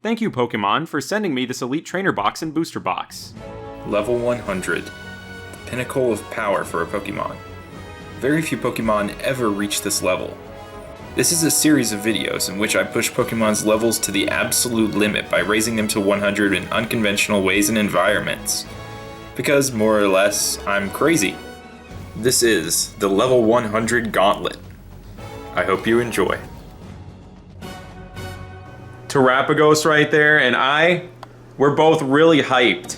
Thank you, Pokemon, for sending me this Elite Trainer Box and Booster Box. Level 100. The pinnacle of power for a Pokemon. Very few Pokemon ever reach this level. This is a series of videos in which I push Pokemon's levels to the absolute limit by raising them to 100 in unconventional ways and environments. Because, more or less, I'm crazy. This is the Level 100 Gauntlet. I hope you enjoy. Terapagos right there, and we're both really hyped.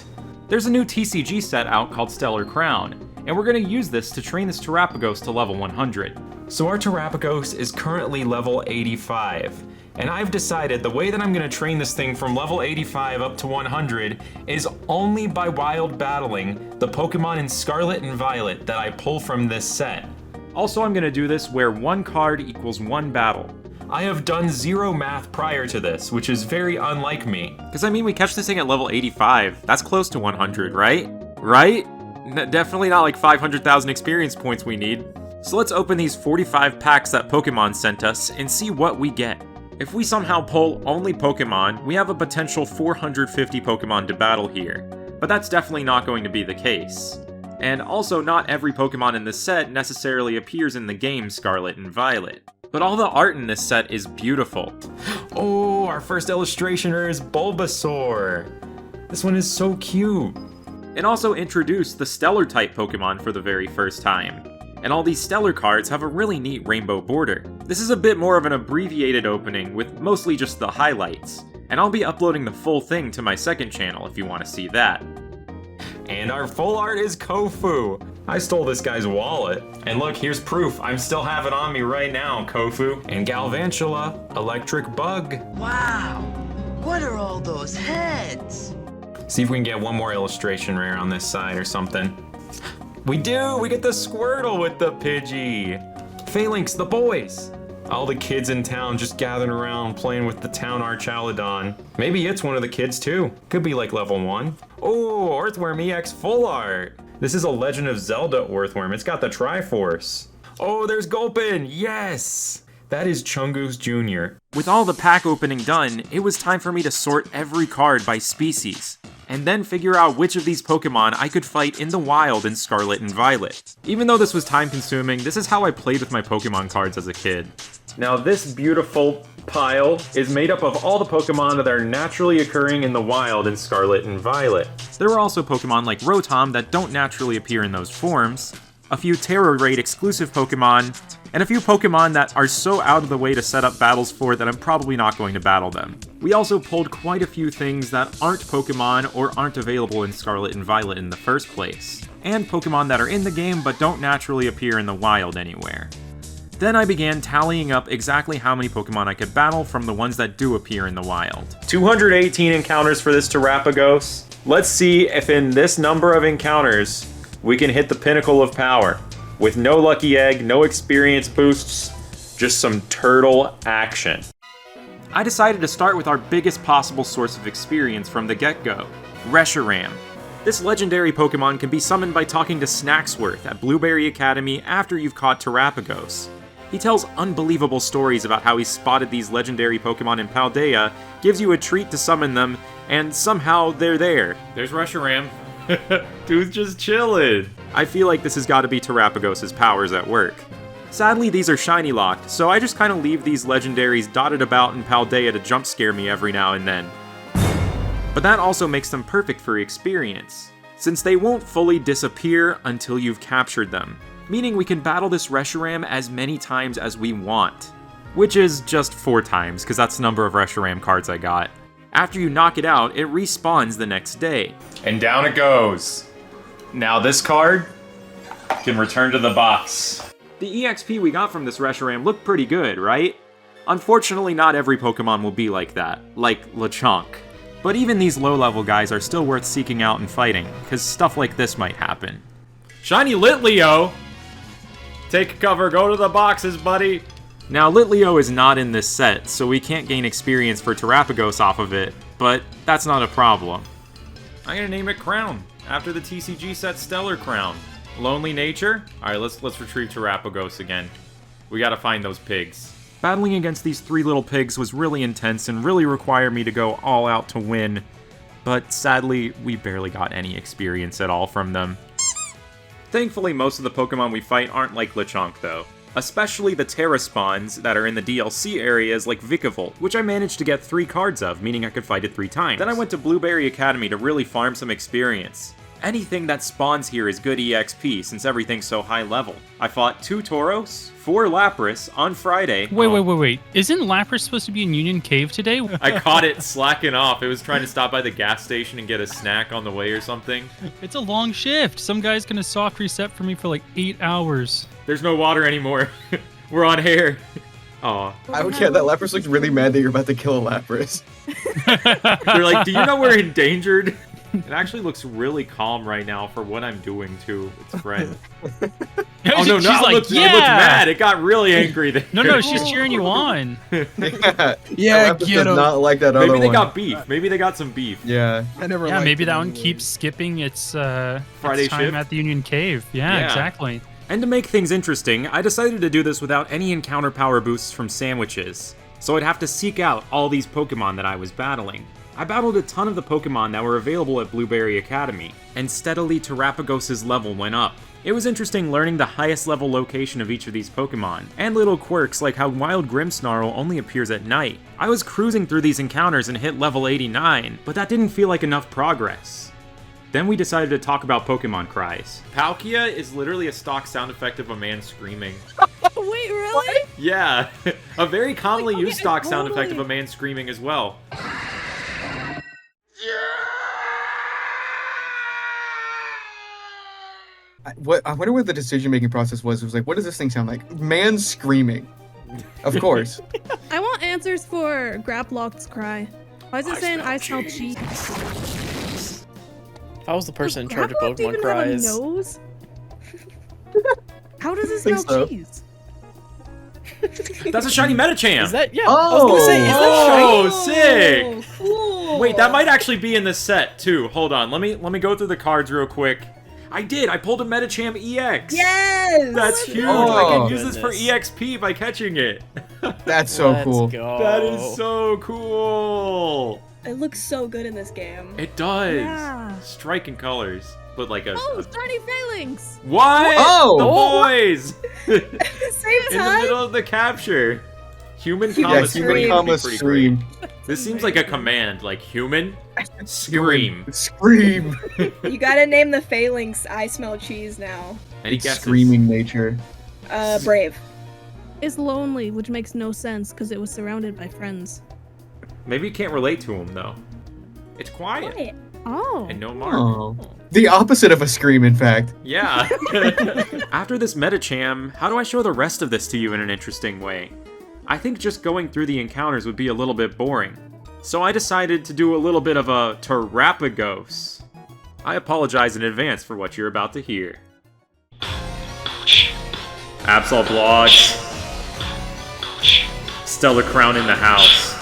There's a new TCG set out called Stellar Crown, and we're going to use this to train this Terapagos to level 100. So our Terapagos is currently level 85, and I've decided the way that I'm going to train this thing from level 85 up to 100 is only by wild battling the Pokemon in Scarlet and Violet that I pull from this set. Also, I'm going to do this where one card equals one battle. I have done zero math prior to this, which is very unlike me. Because I mean, we catch this thing at level 85. That's close to 100, right? Right? Definitely not like 500,000 experience points we need. So let's open these 45 packs that Pokemon sent us and see what we get. If we somehow pull only Pokemon, we have a potential 450 Pokemon to battle here. But that's definitely not going to be the case. And also, not every Pokemon in this set necessarily appears in the game Scarlet and Violet. But all the art in this set is beautiful. Oh, our first illustrationer is Bulbasaur. This one is so cute. It also introduced the Stellar type Pokemon for the very first time. And all these Stellar cards have a really neat rainbow border. This is a bit more of an abbreviated opening with mostly just the highlights. And I'll be uploading the full thing to my second channel if you want to see that. And our full art is Kofu. I stole this guy's wallet. And look, here's proof. I'm still have it on me right now, Kofu. And Galvantula, Electric Bug. Wow, what are all those heads? See if we can get one more illustration rare on this side or something. We do! We get the Squirtle with the Pidgey! Phalanx, the boys! All the kids in town just gathering around playing with the town Archaludon. Maybe it's one of the kids too. Could be like level 1. Oh, Earthworm EX full art! This is a Legend of Zelda Earthworm. It's got the Triforce. Oh, there's Gulpin! Yes! That is Chungus Jr. With all the pack opening done, it was time for me to sort every card by species, and then figure out which of these Pokemon I could fight in the wild in Scarlet and Violet. Even though this was time consuming, this is how I played with my Pokemon cards as a kid. Now this beautiful pile is made up of all the Pokemon that are naturally occurring in the wild in Scarlet and Violet. There are also Pokemon like Rotom that don't naturally appear in those forms, a few Terror Raid exclusive Pokemon, and a few Pokemon that are so out of the way to set up battles for that I'm probably not going to battle them. We also pulled quite a few things that aren't Pokemon or aren't available in Scarlet and Violet in the first place, and Pokemon that are in the game but don't naturally appear in the wild anywhere. Then I began tallying up exactly how many Pokemon I could battle from the ones that do appear in the wild. 218 encounters for this Terapagos. Let's see if in this number of encounters we can hit the pinnacle of power. With no lucky egg, no experience boosts, just some turtle action. I decided to start with our biggest possible source of experience from the get-go, Reshiram. This legendary Pokemon can be summoned by talking to Snacksworth at Blueberry Academy after you've caught Terapagos. He tells unbelievable stories about how he spotted these legendary Pokemon in Paldea, gives you a treat to summon them, and somehow they're there. There's Reshiram. Dude's just chillin'. I feel like this has got to be Terapagos' powers at work. Sadly, these are shiny locked, so I just kind of leave these legendaries dotted about in Paldea to jump scare me every now and then. But that also makes them perfect for experience, since they won't fully disappear until you've captured them, meaning we can battle this Reshiram as many times as we want. Which is just 4 times, because that's the number of Reshiram cards I got. After you knock it out, it respawns the next day. And down it goes. Now this card can return to the box. The EXP we got from this Reshiram looked pretty good, right? Unfortunately, not every Pokemon will be like that, like Lechonk. But even these low-level guys are still worth seeking out and fighting, because stuff like this might happen. Shiny Litleo! Take cover, go to the boxes, buddy! Now, Litleo is not in this set, so we can't gain experience for Terapagos off of it, but that's not a problem. I'm gonna name it Crown, after the TCG set Stellar Crown. Lonely Nature? Alright, let's retrieve Terapagos again. We gotta find those pigs. Battling against these 3 little pigs was really intense and really required me to go all out to win, but sadly, we barely got any experience at all from them. Thankfully, most of the Pokemon we fight aren't like Lechonk though. Especially the Terra spawns that are in the DLC areas like Vikavolt, which I managed to get 3 cards of, meaning I could fight it 3 times. Then I went to Blueberry Academy to really farm some experience. Anything that spawns here is good EXP, since everything's so high level. I fought 2 Tauros, 4 Lapras on Friday. Wait. Isn't Lapras supposed to be in Union Cave today? I caught it slacking off. It was trying to stop by the gas station and get a snack on the way or something. It's a long shift. Some guy's gonna soft reset for me for like 8 hours. There's no water anymore. We're on hair. Aw. I would care that Lapras looks really mad that you're about to kill a Lapras. They're like, do you know we're endangered? It actually looks really calm right now for what I'm doing to its friend. Oh no, She's it like, looked mad. It got really angry there. No, she's cheering you on. Yeah, Yeah, Lapras get does him. not like that other Maybe they one. got beef. Maybe they got some beef. Yeah. I never Yeah, liked maybe it that one anyway. keeps skipping its Friday time shift? at the Union Cave. Yeah, exactly. And to make things interesting, I decided to do this without any encounter power boosts from sandwiches. So I'd have to seek out all these Pokemon that I was battling. I battled a ton of the Pokemon that were available at Blueberry Academy, and steadily Terapagos' level went up. It was interesting learning the highest level location of each of these Pokemon, and little quirks like how Wild Grimmsnarl only appears at night. I was cruising through these encounters and hit level 89, but that didn't feel like enough progress. Then we decided to talk about Pokemon cries. Palkia is literally a stock sound effect of a man screaming. Wait, really? Yeah, a very commonly Okay, used stock sound effect of totally. a man screaming as well. I wonder what the decision-making process was. It was like, what does this thing sound like? Man screaming. Of course. I want answers for Graplock's cry. Why is it saying I smell cheese? If I was the person in charge of Graplock Pokemon even cries, have a nose? How does it Think smell so. cheese? That's a shiny Medicham! is that I was gonna say, is that shiny? Oh, sick! Cool. Wait, that might actually be in the set too. Hold on, let me go through the cards real quick. I pulled a Medicham EX! Yes! That's huge! Oh, I can use this for goodness. EXP by catching it. That's so Let's cool. go. That is so cool! It looks so good in this game. It does! Yeah. Striking colors. But like a... Oh, shiny phalanx! What? Oh! The boys! At the same In the time, middle of the capture. Human Yeah, comma human scream. comma would be pretty great. scream. This seems like a command, like human scream. Scream. you gotta name the phalanx I smell cheese now. Any It's guesses? screaming nature. Brave. It's lonely, which makes no sense because it was surrounded by friends. Maybe you can't relate to him though. It's quiet Quiet. Oh. and no mark. Oh. The opposite of a scream, in fact. Yeah. After this Medicham, how do I show the rest of this to you in an interesting way? I think just going through the encounters would be a little bit boring. So I decided to do a little bit of a Terapagos. I apologize in advance for what you're about to hear. AbsolBlogs. Stellar Crown in the house.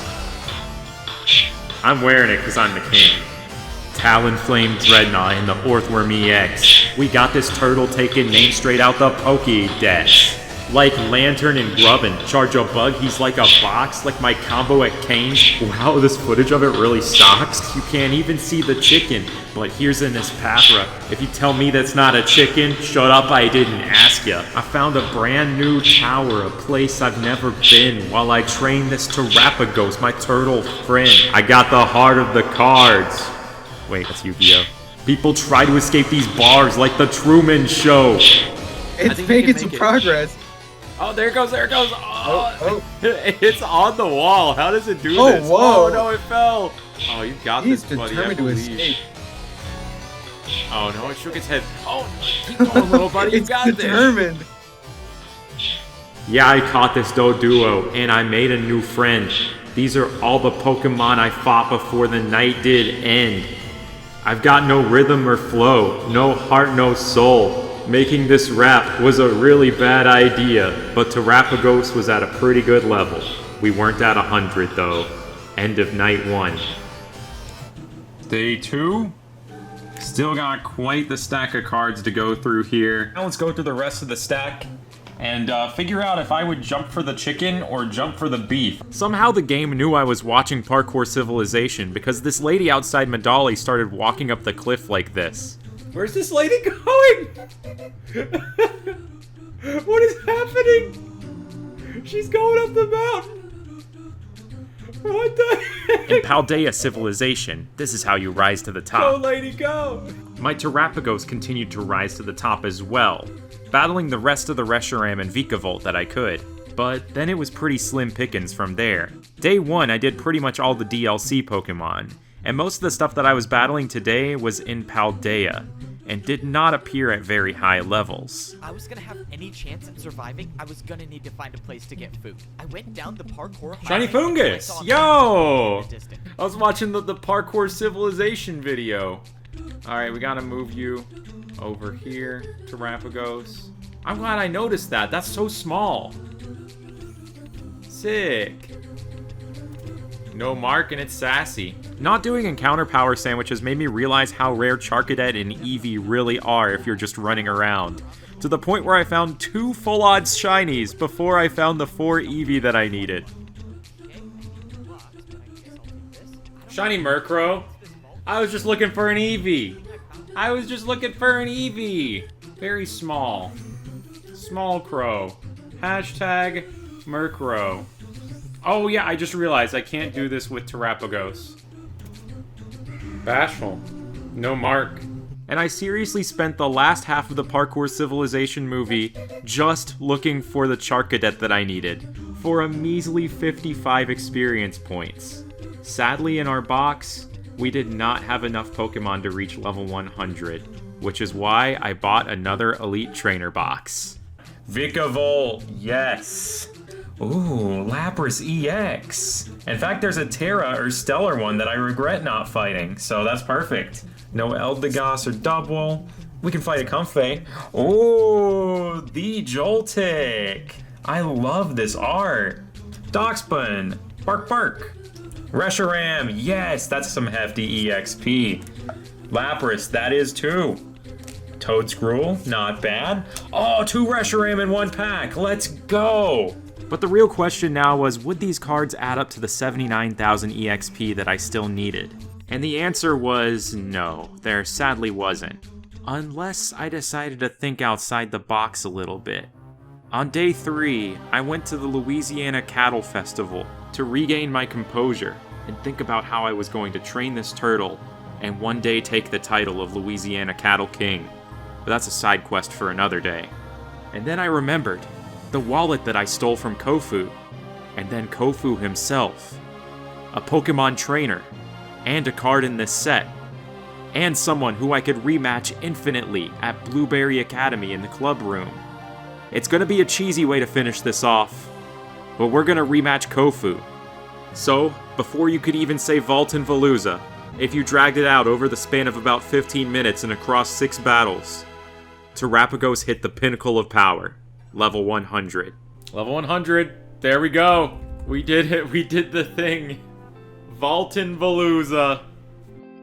I'm wearing it because I'm the king. Talonflame Dreadnought and the Orthworm EX. We got this turtle taking name straight out the Pokédex. Like Lantern and Grubbin, charge a bug, he's like a box, like my combo at Kane's. Wow, this footage of it really sucks. You can't even see the chicken, but here's an Espathra. If you tell me that's not a chicken, shut up, I didn't ask ya. I found a brand new tower, a place I've never been, while I train this Terapagos, my turtle friend. I got the heart of the cards. Wait, that's Yu-Gi-Oh! People try to escape these bars like the Truman Show. It's making some progress. Oh, there it goes, there it goes. Oh, It's on the wall. How does it do Oh, this? whoa. Oh, no, it fell. Oh, you got He's this, buddy. I determined to believe. escape. Oh, no, it shook its head. Oh, keep going, little buddy. You It's got this. determined. Yeah, I caught this Doduo, and I made a new friend. These are all the Pokemon I fought before the night did end. I've got no rhythm or flow, no heart, no soul. Making this rap was a really bad idea, but Terapagos was at a pretty good level. We weren't at 100 though. End of night 1. Day 2? Still got quite the stack of cards to go through here. Now let's go through the rest of the stack and figure out if I would jump for the chicken or jump for the beef. Somehow the game knew I was watching Parkour Civilization because this lady outside Medali started walking up the cliff like this. Where's this lady going? What is happening? She's going up the mountain. What the heck? In Paldea Civilization, this is how you rise to the top. Go, lady, go! My Terapagos continued to rise to the top as well, battling the rest of the Reshiram and Vikavolt that I could. But then it was pretty slim pickings from there. Day 1, I did pretty much all the DLC Pokemon, and most of the stuff that I was battling today was in Paldea, and did not appear at very high levels. I was gonna have any chance at surviving, I was gonna need to find a place to get food. I went down the parkour Shiny Fungus! Yo! I was watching the Parkour Civilization video. Alright, we gotta move you over here, Terapagos. I'm glad I noticed that. That's so small. Sick. No mark and it's sassy. Not doing encounter power sandwiches made me realize how rare Charcadet and Eevee really are if you're just running around. To the point where I found 2 full odds shinies before I found the 4 Eevee that I needed. Shiny Murkrow. I was just looking for an Eevee. I was just looking for an Eevee. Very small. Small crow. Hashtag Murkrow. Oh yeah, I just realized I can't do this with Terapagos. Bashful. No mark. And I seriously spent the last half of the Parkour Civilization movie just looking for the Charcadet that I needed, for a measly 55 experience points. Sadly, in our box, we did not have enough Pokemon to reach level 100, which is why I bought another Elite Trainer box. Vikavolt, yes! Ooh, Lapras EX. In fact, there's a Terra or Stellar one that I regret not fighting, so that's perfect. No Eldegoss or Dubwool. We can fight a Comfey. Ooh, the Joltik. I love this art. Doxpin, bark bark. Reshiram, yes, that's some hefty EXP. Lapras, that is too. Toadscruel, not bad. Oh, 2 Reshiram in 1 pack, let's go. But the real question now was, would these cards add up to the 79,000 EXP that I still needed? And the answer was no, there sadly wasn't. Unless I decided to think outside the box a little bit. On day 3, I went to the Louisiana Cattle Festival to regain my composure and think about how I was going to train this turtle and one day take the title of Louisiana Cattle King. But that's a side quest for another day. And then I remembered the wallet that I stole from Kofu, and then Kofu himself, a Pokemon trainer, and a card in this set, and someone who I could rematch infinitely at Blueberry Academy in the club room. It's gonna be a cheesy way to finish this off, but we're gonna rematch Kofu. So, before you could even say Vault and Veluza, if you dragged it out over the span of about 15 minutes and across 6 battles, Terapagos hit the pinnacle of power. Level 100. Level 100. There we go. We did it. We did the thing. Vault and Veluza.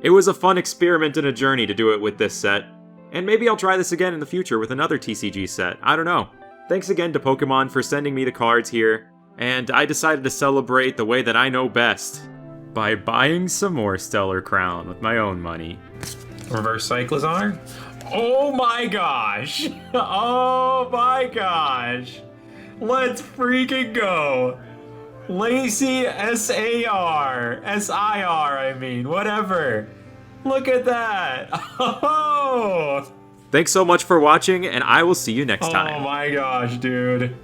It was a fun experiment and a journey to do it with this set. And maybe I'll try this again in the future with another TCG set. I don't know. Thanks again to Pokemon for sending me the cards here. And I decided to celebrate the way that I know best. By buying some more Stellar Crown with my own money. Reverse Cyclizar? Oh my gosh! Oh my gosh! Let's freaking go! Lacey S-A-R. S-I-R, I mean. Whatever. Look at that! Oh! Thanks so much for watching, and I will see you next time. Oh my gosh, dude.